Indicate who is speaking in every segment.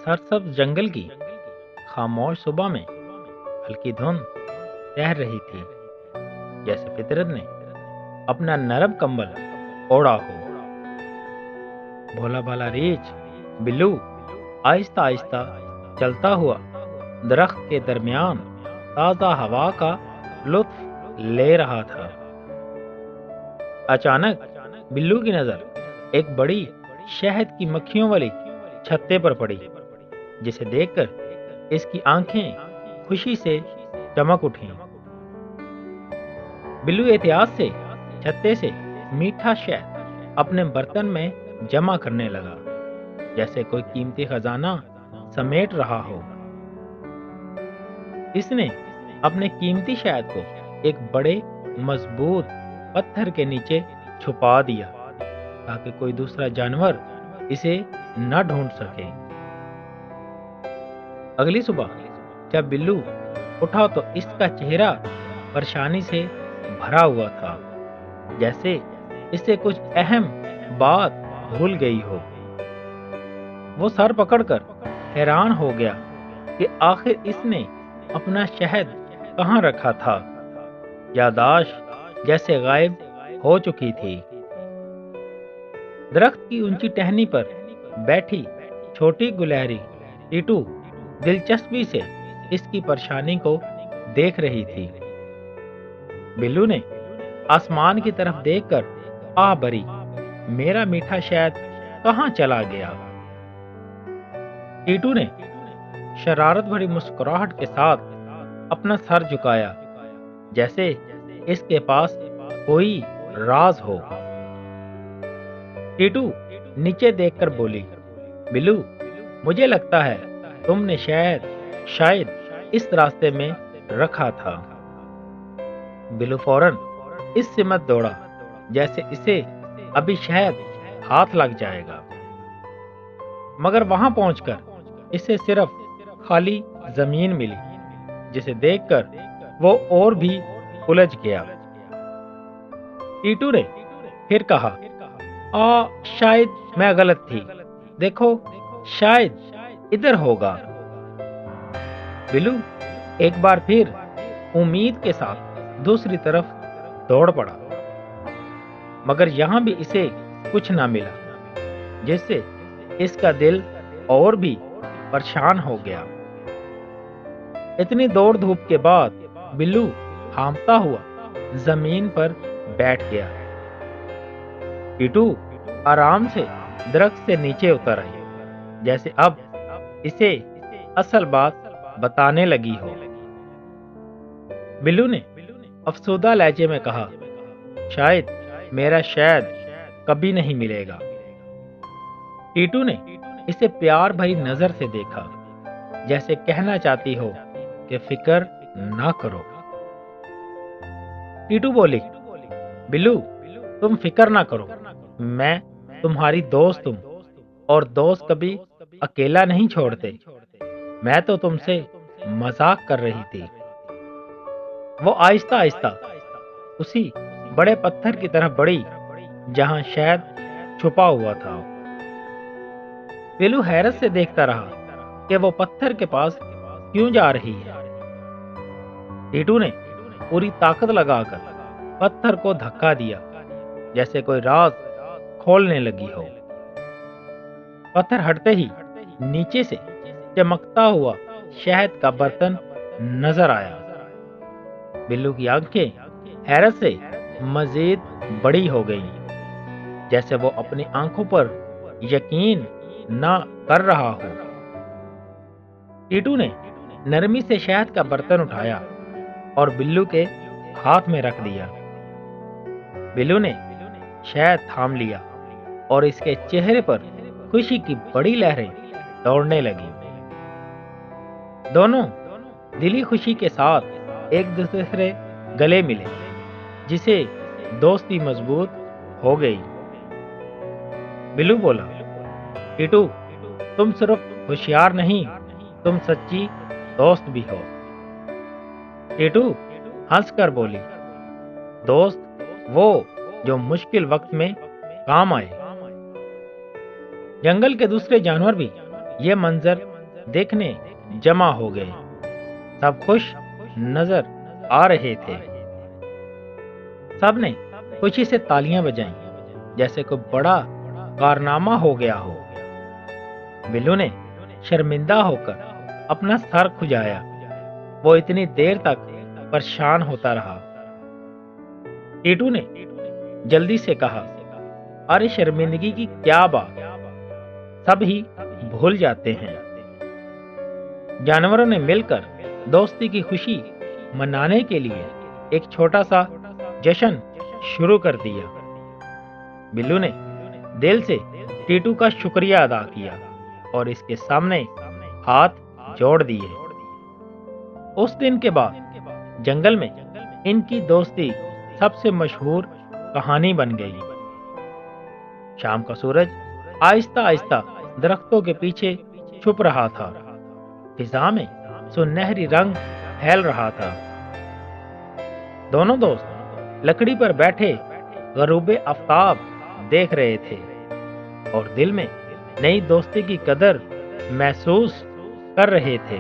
Speaker 1: सरसब्ज जंगल की खामोश सुबह में हल्की धुंध तैर रही थी, जैसे फितरत ने अपना नरम कंबल ओढ़ा हो। भोला भाला रीछ बिल्लू आहिस्ता आहिस्ता चलता हुआ दरख्त के दरमियान ताजा हवा का लुत्फ ले रहा था। अचानक बिल्लू की नजर एक बड़ी शहद की मक्खियों वाली छत्ते पर पड़ी, जिसे देखकर इसकी आंखें खुशी से चमक उठीं। बिल्लू एहतियात से छत्ते से मीठा शहद अपने बर्तन में जमा करने लगा, जैसे कोई कीमती खजाना समेट रहा हो। इसने अपने कीमती शहद को एक बड़े मजबूत पत्थर के नीचे छुपा दिया, ताकि कोई दूसरा जानवर इसे न ढूंढ सके। अगली सुबह जब बिल्लू उठा तो इसका चेहरा परेशानी से भरा हुआ था, जैसे इससे कुछ अहम बात भूल गई हो। वो सर पकड़कर हैरान हो गया कि आखिर इसने अपना शहद कहाँ रखा था। याददाश्त जैसे गायब हो चुकी थी। दरख्त की ऊंची टहनी पर बैठी छोटी गुलहरी टीटू दिलचस्पी से इसकी परेशानी को देख रही थी। बिल्लू ने आसमान की तरफ देखकर आह भरी, मेरा मीठा शहद कहाँ चला गया। टीटू ने शरारत भरी मुस्कुराहट के साथ अपना सर झुकाया, जैसे इसके पास कोई राज हो। टीटू नीचे देखकर बोली, बिल्लू, मुझे लगता है तुमने शायद इस रास्ते में रखा था। बिल्लू फौरन इस सिमत दौड़ा, जैसे इसे अभी शहद हाथ लग जाएगा। मगर वहां पहुंचकर इसे सिर्फ खाली जमीन मिली, जिसे देखकर वो और भी उलझ गया। टीटू ने फिर कहा, शायद मैं गलत थी, देखो शायद इधर होगा। बिल्लू एक बार फिर उम्मीद के साथ दूसरी तरफ दौड़ पड़ा, मगर यहां भी इसे कुछ ना मिला, जिससे इसका दिल और भी परेशान हो गया। इतनी दौड़ धूप के बाद बिल्लू हांफता हुआ जमीन पर बैठ गया। टीटू आराम से दरख्त से नीचे उतर आई, जैसे अब इसे असल बात बताने लगी हो। बिल्लू ने अफसोदा लहजे में कहा, शायद मेरा शहद कभी नहीं मिलेगा। टीटू ने इसे प्यार भरी नजर से देखा, जैसे कहना चाहती हो कि फिक्र ना करो। टीटू बोली, बिल्लू, तुम फिक्र ना करो, मैं तुम्हारी दोस्त हूं, और दोस्त कभी अकेला नहीं छोड़ते। मैं तो तुमसे मजाक कर रही थी। वो आहिस्ता आहिस्ता उसी बड़े पत्थर की तरफ बढ़ी जहां शहद छुपा हुआ था। बिल्लू हैरत से देखता रहा कि वो पत्थर के पास क्यों जा रही है। टीटू ने पूरी ताकत लगाकर पत्थर को धक्का दिया, जैसे कोई राज खोलने लगी हो। पत्थर हटते ही नीचे से चमकता हुआ शहद का बर्तन नजर आया। बिल्लू की आंखें हैरत से मजीद बड़ी हो गईं, जैसे वो अपनी आंखों पर यकीन ना कर रहा हो। टीटू ने नरमी से शहद का बर्तन उठाया और बिल्लू के हाथ में रख दिया। बिल्लू ने शहद थाम लिया और इसके चेहरे पर खुशी की बड़ी लहरें दौड़ने लगी। दोनों दिली खुशी के साथ एक दूसरे से गले मिले, जिसे दोस्ती मजबूत हो गई। बिल्लू बोला, टीटू, तुम सिर्फ होशियार नहीं, तुम सच्ची दोस्त भी हो। टीटू हंसकर बोली, दोस्त वो जो मुश्किल वक्त में काम आए। जंगल के दूसरे जानवर भी ये मंजर देखने जमा हो गए। सब खुश नजर आ रहे थे। सबने खुशी से तालियां बजाईं, जैसे कोई बड़ा कारनामा हो गया हो। बिल्लू ने शर्मिंदा होकर अपना सर खुजाया। वो इतनी देर तक परेशान होता रहा। टीटू ने जल्दी से कहा, अरे शर्मिंदगी की क्या बात, सब ही भूल जाते हैं। जानवरों ने मिलकर दोस्ती की खुशी मनाने के लिए एक छोटा सा जश्न शुरू कर दिया। बिल्लू ने दिल से टीटू का शुक्रिया अदा किया और इसके सामने हाथ जोड़ दिए। उस दिन के बाद जंगल में इनकी दोस्ती सबसे मशहूर कहानी बन गई। शाम का सूरज आहिस्ता आहिस्ता दरख्तों के पीछे छुप रहा था। फिजा में सुनहरी रंग फैल रहा था। दोनों दोस्त लकड़ी पर बैठे गरूबे आफ्ताब देख रहे थे और दिल में नई दोस्ती की कदर महसूस कर रहे थे।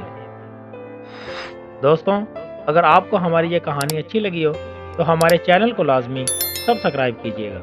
Speaker 1: दोस्तों, अगर आपको हमारी ये कहानी अच्छी लगी हो तो हमारे चैनल को लाजमी सब्सक्राइब कीजिएगा।